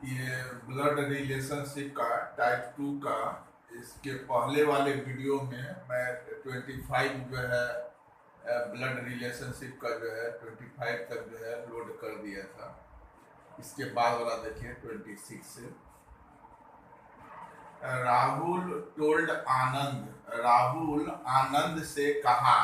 ये blood relationship का type 2 का इसके पहले वाले वीडियो में मैं 25 जो है ब्लड रिलेशनशिप का जो है 25 तक जो है लोड कर दिया था। इसके बाद वाला देखिए 26 से। राहुल आनंद से कहा,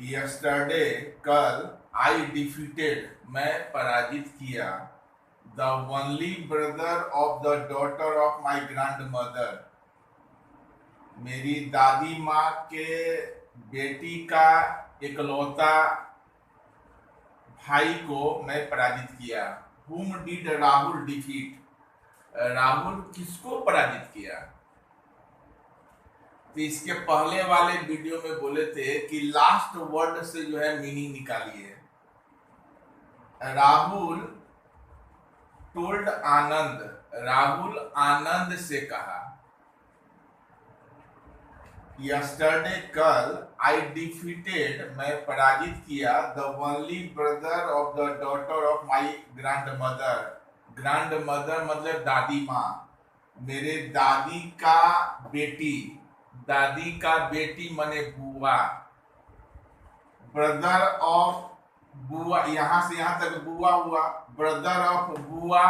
यस्टरडे कल आई डिफीटेड मैं पराजित किया the only brother of the daughter of my grand mother मेरी दादी माँ के बेटी का इकलौता भाई को मैं पराजित किया। हुम डिड राहुल डिफीट, राहुल किसको पराजित किया? तो इसके पहले वाले वीडियो में बोले थे कि लास्ट वर्ड से जो है मीनिंग निकालिए। राहुल टोल्ड आनंद, राहुल आनंद से कहा, यस्टरडे कल आई डिफीटेड मैं पराजित किया the only brother of the daughter of my grand mother. Grand mother मतलब दादी माँ, मेरे दादी का बेटी, दादी का बेटी माने बुआ, ब्रदर ऑफ बुआ, यहां से यहां तक बुआ हुआ, ब्रदर ऑफ बुआ,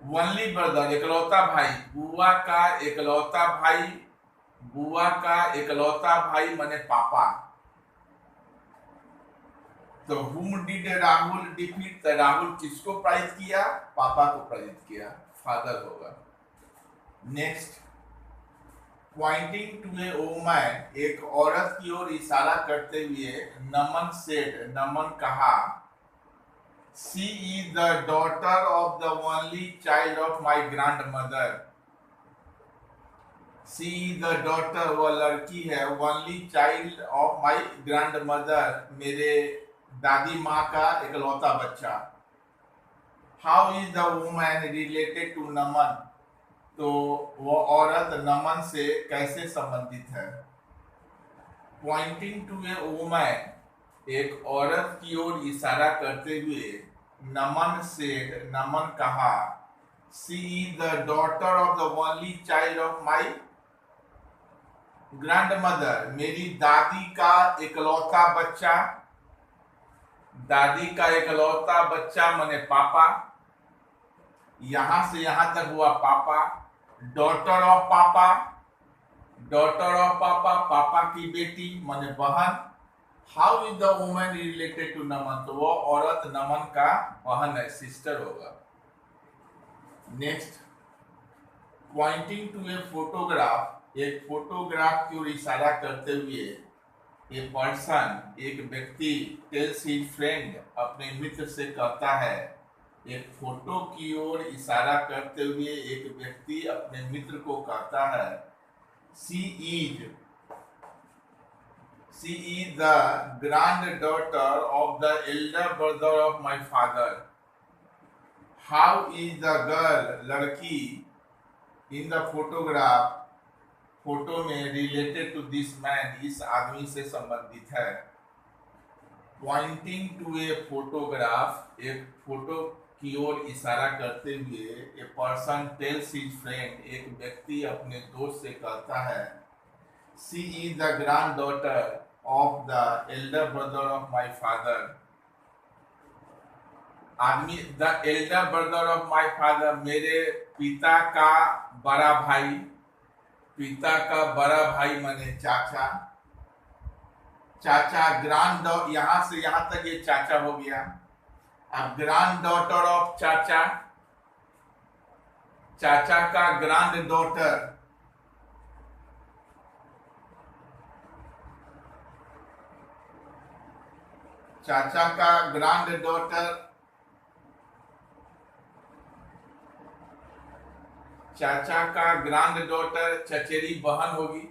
ओनली ब्रदर इकलौता भाई, बुआ का इकलौता भाई, बुआ का इकलौता भाई माने पापा। तो हुम डिड राहुल डिफीट, तो राहुल किसको पराजित किया? पापा को पराजित किया, फादर होगा। Next, pointing to a woman, एक औरत की ओर इशारा करते हुए नमन सेड, नमन कहा, she is the daughter of the only child of my grandmother. She is the daughter, वह लड़की है, only child of my grandmother, मेरे दादी माँ का इकलौता बच्चा। How is the woman related to Naman, तो वो औरत नमन से कैसे संबंधित है? पॉइंटिंग टू ए वुमन, एक औरत की ओर इशारा करते हुए नमन से, नमन कहा, she is the daughter of the only child of my grand mother, मेरी दादी का इकलौता बच्चा, दादी का इकलौता बच्चा माने पापा, यहां से यहां तक हुआ पापा। डॉटर ऑफ पापा, डॉटर ऑफ पापा, पापा की बेटी माने बहन। How is the woman related to Naman, तो वो औरत नमन का बहन है, सिस्टर होगा। Next, pointing to a photograph, एक फोटोग्राफ की ओर इशारा करते हुए ए पर्सन, एक व्यक्ति, टेल्स हिज फ्रेंड, अपने मित्र से कहता है, एक फोटो की ओर इशारा करते हुए एक व्यक्ति अपने मित्र को कहता है, she is the grand daughter of the Elder brother of my father. How is the girl, लड़की, इन द फोटोग्राफ, फोटो में, रिलेटेड टू दिस मैन, इस आदमी से संबंधित है। पॉइंटिंग टू ए फोटोग्राफ, एक फोटो की ओर इशारा करते हुए a person tales his friend, एक व्यक्ति अपने दोस्त से कहता है, she is the grand daughter of the Elder brother of my father. आदमी, the Elder brother of my father, मेरे पिता का बड़ा भाई, पिता का बड़ा भाई माने चाचा, चाचा ग्रैंड, यहां से यहां तक ये चाचा हो गया। अब ग्रैंड डॉटर ऑफ चाचा, चाचा का ग्रैंड डॉटर, चाचा का ग्रैंड डॉटर, चाचा का ग्रैंड डॉटर चचेरी बहन होगी।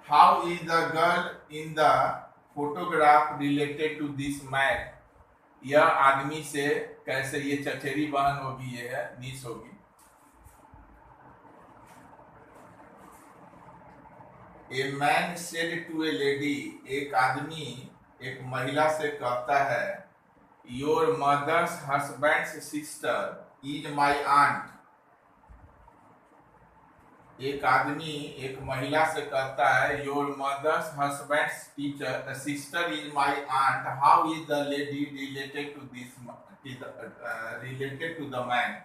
How is the girl in the photograph related to this man, यह आदमी से कैसे, ये चचेरी बहन होगी, ये है नीस होगी। A man said to a lady, एक आदमी एक महिला से कहता है, your mother's husband's sister is my aunt. एक आदमी एक महिला से कहता है your mother's husband's teacher sister is my aunt, how is the lady related to this related to the man.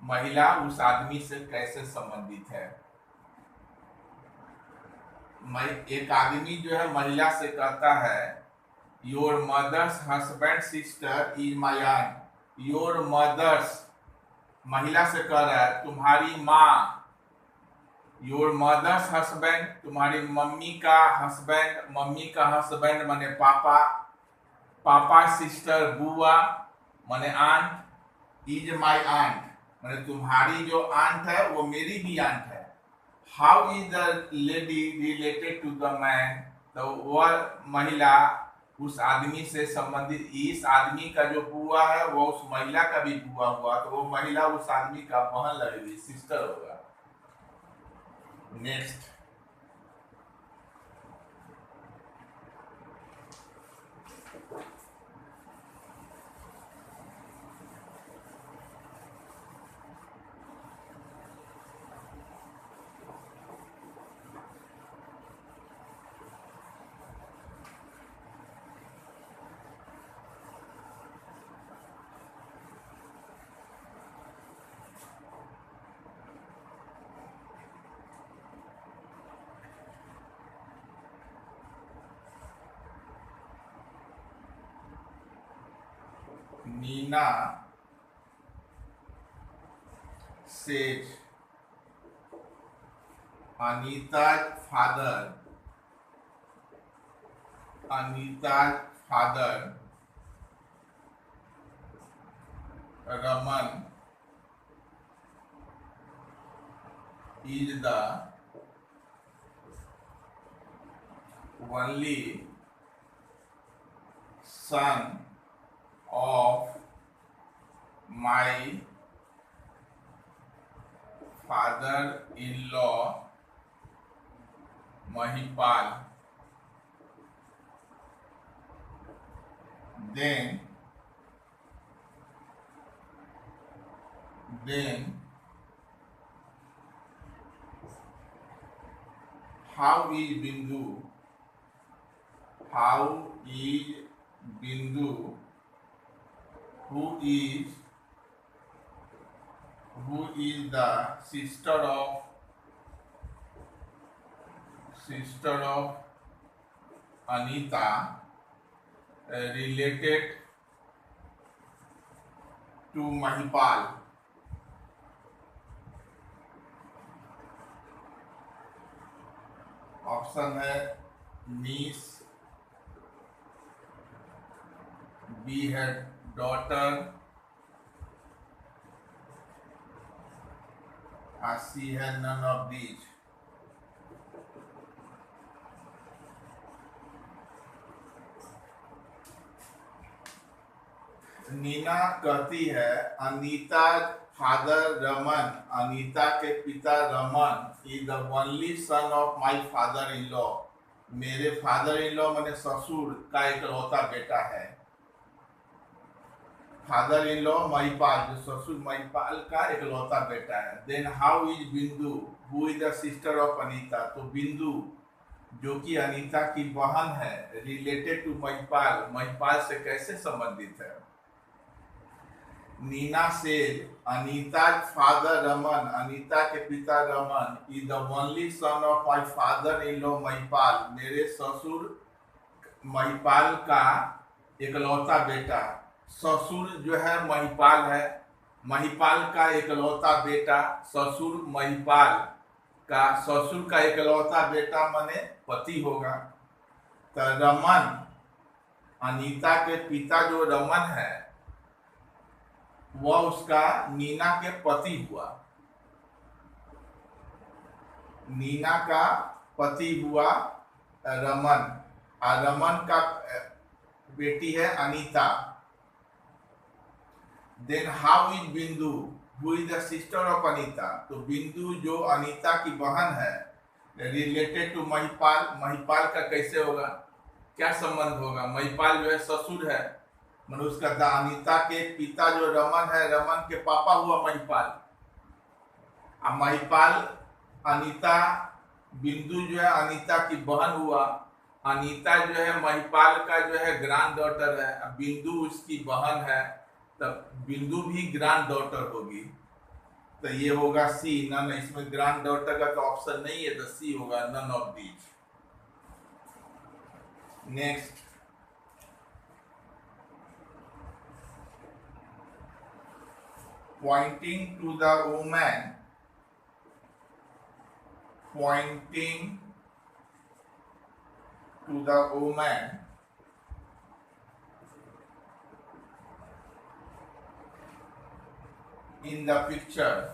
महिला उस आदमी से कैसे संबंधित है। एक आदमी जो है महिला से कहता है your mother's husband sister is my aunt. Your mother's महिला से कह रहा है तुम्हारी माँ। योर मदर्स हस्बैंड तुम्हारी मम्मी का हस्बैंड, मम्मी का हस्बैंड माने पापा, पापा सिस्टर बुआ माने आंट, इज माई आंट माने तुम्हारी जो आंट है वो मेरी भी आंट है। How is the lady related to the man, तो वह महिला उस आदमी से संबंधित, इस आदमी का जो बुआ है वो उस महिला का भी बुआ हुआ, तो वो महिला उस आदमी का बहन लगेगी, सिस्टर होगा। Next, Nina says Anita's father Raman is the only son of my father-in-law Mahipal. Then how is Bindu? Who is the sister of Anita related to Mahipal? Option है niece, B है daughter, और C है none of these. Neena कहती है Anita father Raman, Anita के पिता Raman is the only son of my father in law, मेरे father in law माने ससुर का इकलौता बेटा है। फादर इन लॉ महिपाल, जो ससुर महिपाल का इकलौता बेटा है। देन हाउ इज बिंदु, who is the sister of Anita, तो बिंदु जो कि अनीता की बहन है, रिलेटेड टू महिपाल, महिपाल से कैसे संबंधित है। नीना से अनीता फादर रमन, अनीता के पिता Raman is the only son of my father in law Mahipal, मेरे ससुर महिपाल का इकलौता बेटा। ससुर जो है महिपाल है, महिपाल का इकलौता बेटा, ससुर महिपाल का, ससुर का इकलौता बेटा माने पति होगा। तो रमन, अनीता के पिता जो रमन है वह उसका नीना के पति हुआ, नीना का पति हुआ रमन, और रमन का बेटी है अनीता। देन हाउ इज बिंदु, who is the sister of Anita, तो बिंदु जो अनीता की बहन है रिलेटेड टू महिपाल, महिपाल का कैसे होगा, क्या संबंध होगा। महिपाल जो है ससुर है, उसका अनीता के पिता जो रमन है, रमन के पापा हुआ महिपाल। अब महिपाल अनीता, बिंदु जो है अनीता की बहन हुआ। अनीता जो है महिपाल का जो है ग्रैंड डॉटर है, अब बिंदु उसकी बहन है, तब बिंदु भी ग्रैंड डॉटर होगी। तो ये होगा सी, नन। इसमें ग्रैंड डॉटर का तो ऑप्शन नहीं है, तो सी होगा, none of these. Next, pointing to the woman, pointing to the woman in the picture,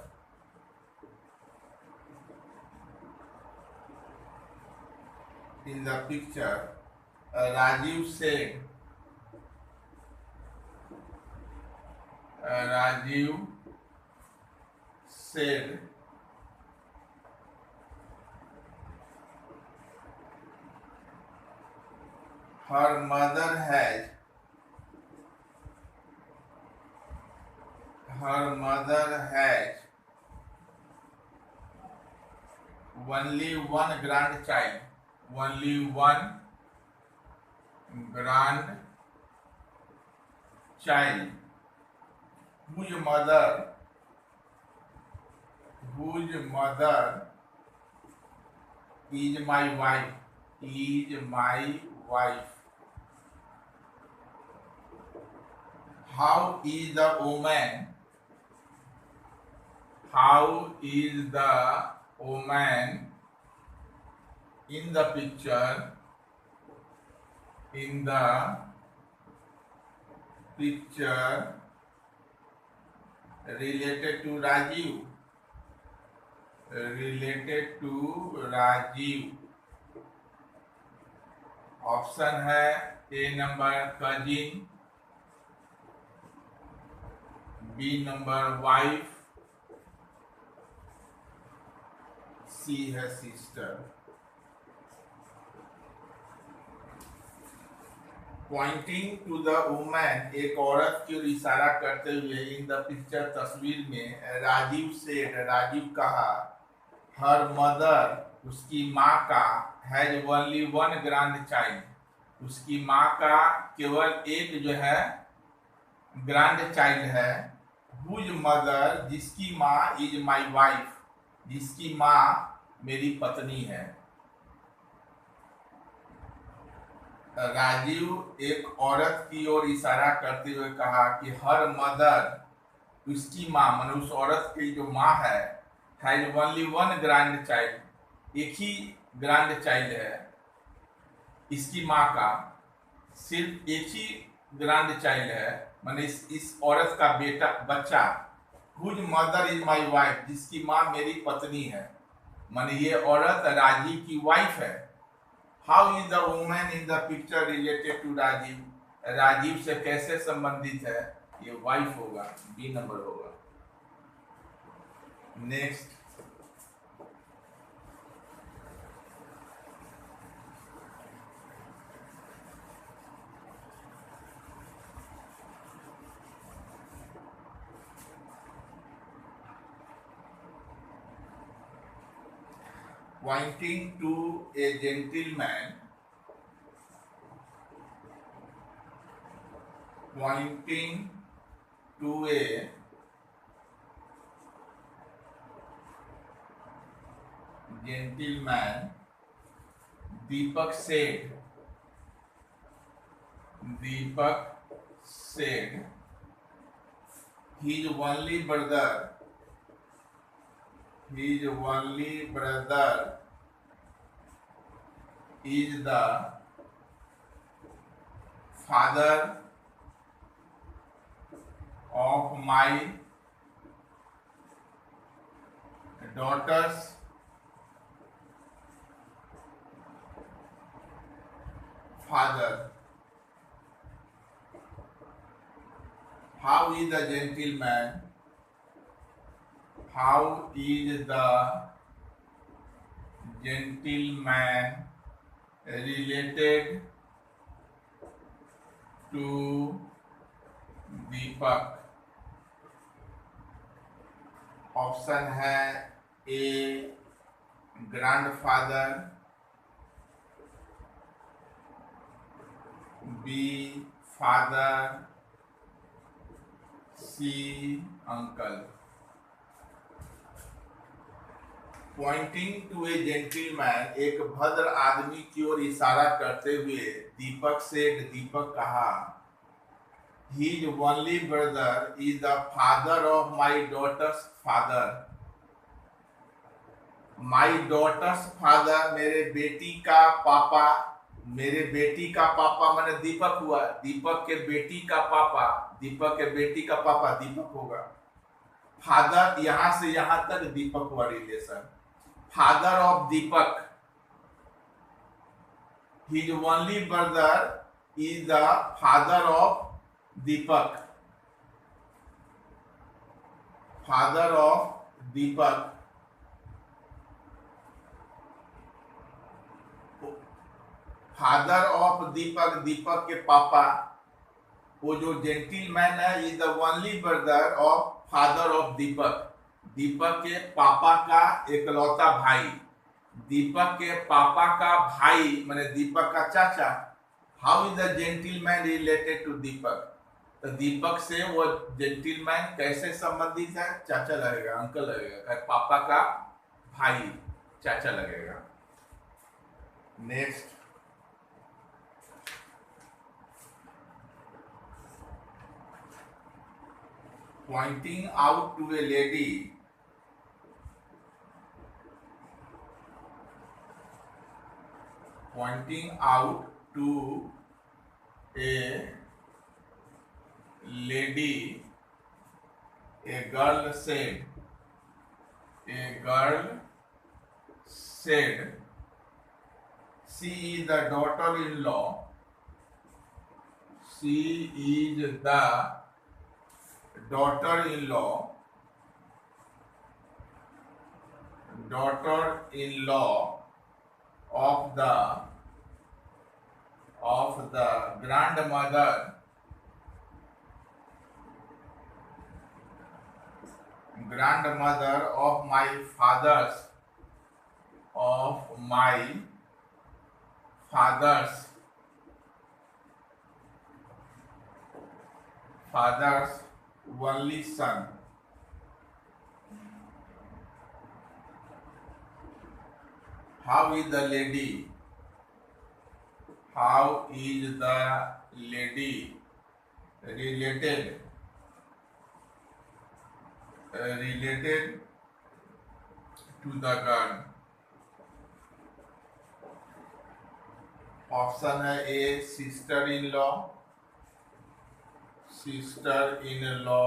Rajiv said, her mother has only one grandchild, whose mother is my wife, How is the woman in the picture related to Rajiv? Option है A number cousin, B number wife, C है sister. Pointing to the woman, एक औरत की ओर इशारा करते हुए इन the picture, तस्वीर में, राजीव कहा, हर मदर, उसकी माँ का, has only one grand child, उसकी माँ का केवल एक जो है ग्रैंड चाइल्ड है, हुज मदर, जिसकी माँ, इज माई वाइफ, जिसकी माँ मेरी पत्नी है। राजीव एक औरत की ओर इशारा करते हुए कहा कि हर मदर, उसकी माँ, माने उस औरत की जो माँ है, has only one grand child, एक ही ग्रैंड चाइल्ड है, इसकी माँ का सिर्फ एक ही ग्रैंड चाइल्ड है, माने इस औरत का बच्चा, whose mother is my wife, जिसकी माँ मेरी पत्नी है, माने ये औरत राजीव की वाइफ है। How is the woman in the picture related to Rajiv, Rajiv से कैसे संबंधित है, ये वाइफ होगा, बी नंबर होगा। Next, pointing to a gentleman, Deepak said, his only brother is the father of my daughter's father. How is the gentleman related to Deepak. Option है A grandfather, B father, C uncle. Pointing to a gentleman, एक भद्र आदमी की ओर इशारा करते हुए दीपक said, दीपक कहा, His only brother is the father of my daughter's father. My daughter's father, मेरे बेटी का पापा, मेरे बेटी का पापा माने दीपक हुआ, दीपक के बेटी का पापा, दीपक के बेटी का पापा दीपक होगा। फादर, यहां से यहां तक दीपक हुआ relation. Father of Deepak, his only brother is the father of Deepak, father of Deepak. Father of Deepak, Deepak के पापा, वो जो जेंटलमैन है, is the only brother of father of Deepak, Deepak के पापा का इकलौता भाई, दीपक के पापा का भाई माने दीपक का चाचा। How is the gentleman related to Deepak? तो दीपक से वो जेंटलमैन कैसे संबंधित है? चाचा लगेगा, अंकल लगेगा, पापा का भाई चाचा लगेगा। Next, pointing out to a lady, pointing out to a lady, a girl said, a girl said, she is the daughter-in-law, she is the daughter-in-law, daughter-in-law of the grandmother, grandmother of my father's, of my father's only son। How is the lady? How is the lady related? Related to the girl? Option है A sister in law, sister in law,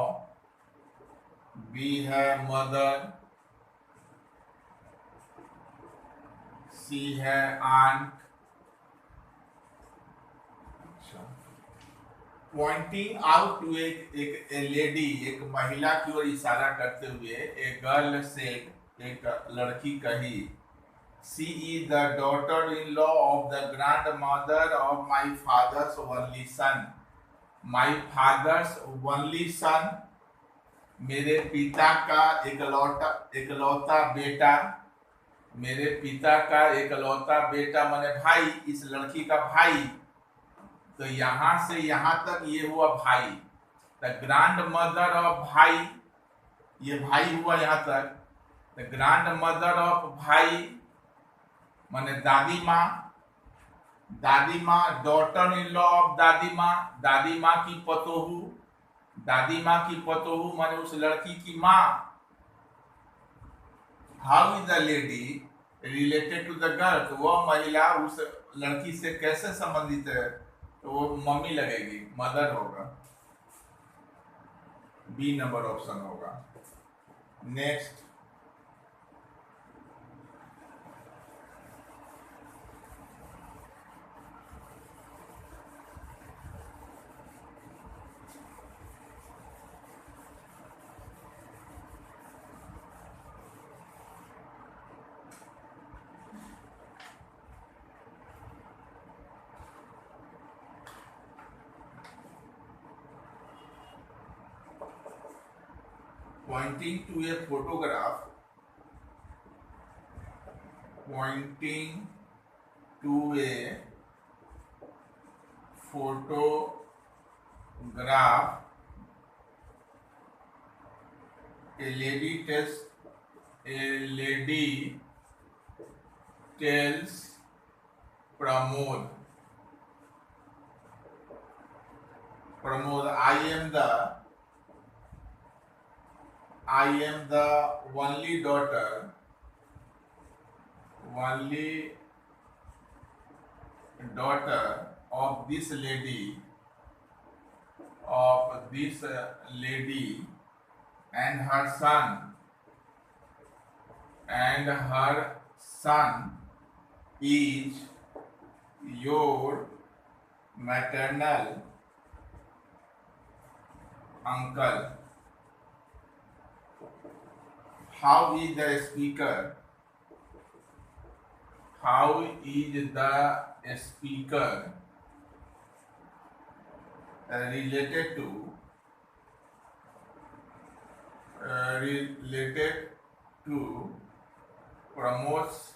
B है mother, C है aunt. Pointing out to एक lady, एक महिला की ओर इशारा करते हुए एक गर्ल से, एक लड़की कही, she is the daughter in law of the grandmother of my father's only son. My father's only son, मेरे पिता का इकलौता बेटा, मेरे पिता का इकलौता बेटा माने भाई, इस लड़की का भाई। तो यहां से यहां तक ये हुआ भाई, द ग्रैंड मदर ऑफ भाई, ये भाई हुआ यहां तक। द ग्रैंड मदर ऑफ भाई माने दादी माँ, दादी माँ, डॉटर इन लॉ ऑफ दादी माँ, दादी माँ की पतोहू, दादी माँ की पतोहू माने उस लड़की की माँ। How is the lady related to the girl? तो वह महिला उस लड़की से कैसे संबंधित है? तो वो मम्मी लगेगी, मदर होगा, बी नंबर ऑप्शन होगा। Next, pointing to a photograph, pointing to a photograph, a lady tells Pramod, I am the only daughter of this lady, and her son is your maternal uncle. How is the speaker related to Pramod's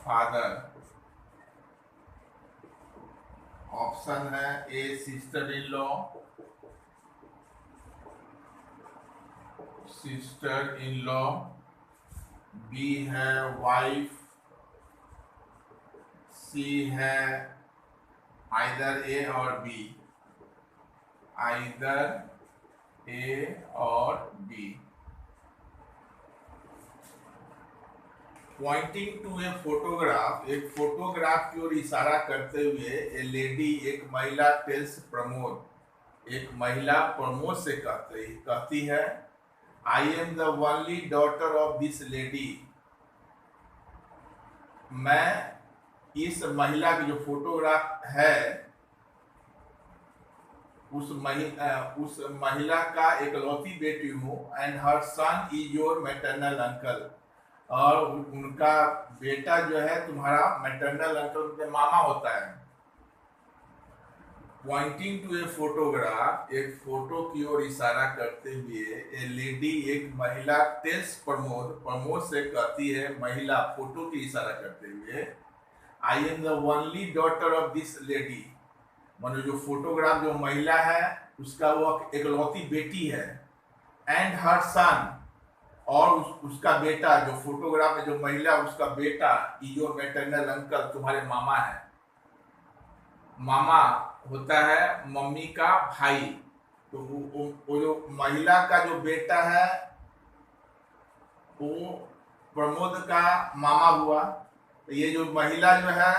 father? Option है A sister in law, B है wife, C है either A or B, pointing to a photograph, एक photograph की ओर इशारा करते हुए ए lady, एक महिला टेल्स प्रमोद, एक महिला प्रमोद से कहती है I am the only daughter of this lady, मैं इस महिला की जो फोटोग्राफ है उस महिला का एकलौती बेटी हूँ, and her son is your maternal uncle, और उनका बेटा जो है तुम्हारा मैटरनल अंकल, उनके मामा होता है। पॉइंटिंग टू ए फोटोग्राफ, एक फोटो की ओर इशारा करते हुए ए लेडी, एक महिला टेल्स प्रमोद से कहती है, महिला फोटो की इशारा करते हुए I am the only daughter of this lady, मानो जो फोटोग्राफ जो महिला है उसका वो एकलौती बेटी है, एंड हर सन, और उसका बेटा, जो फोटोग्राफ में जो महिला उसका बेटा इज योर मैटरनल अंकल, तुम्हारे मामा है। मामा होता है मम्मी का भाई, तो वो जो महिला का जो बेटा है वो प्रमोद का मामा हुआ, तो ये जो महिला जो है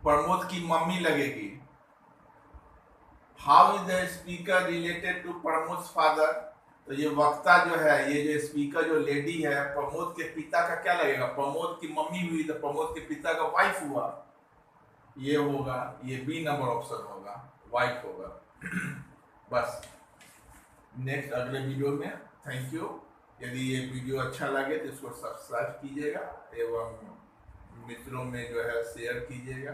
प्रमोद की मम्मी लगेगी। How is the speaker related to Pramod father, तो ये वक्ता जो है, ये जो स्पीकर जो लेडी है प्रमोद के पिता का क्या लगेगा, प्रमोद की मम्मी हुई तो प्रमोद के पिता का वाइफ हुआ, ये होगा, ये बी नंबर ऑप्शन होगा, वाइफ होगा। बस नेक्स्ट अगले वीडियो में। Thank you. यदि ये वीडियो अच्छा लगे तो इसको सब्सक्राइब कीजिएगा एवं मित्रों में जो है शेयर कीजिएगा।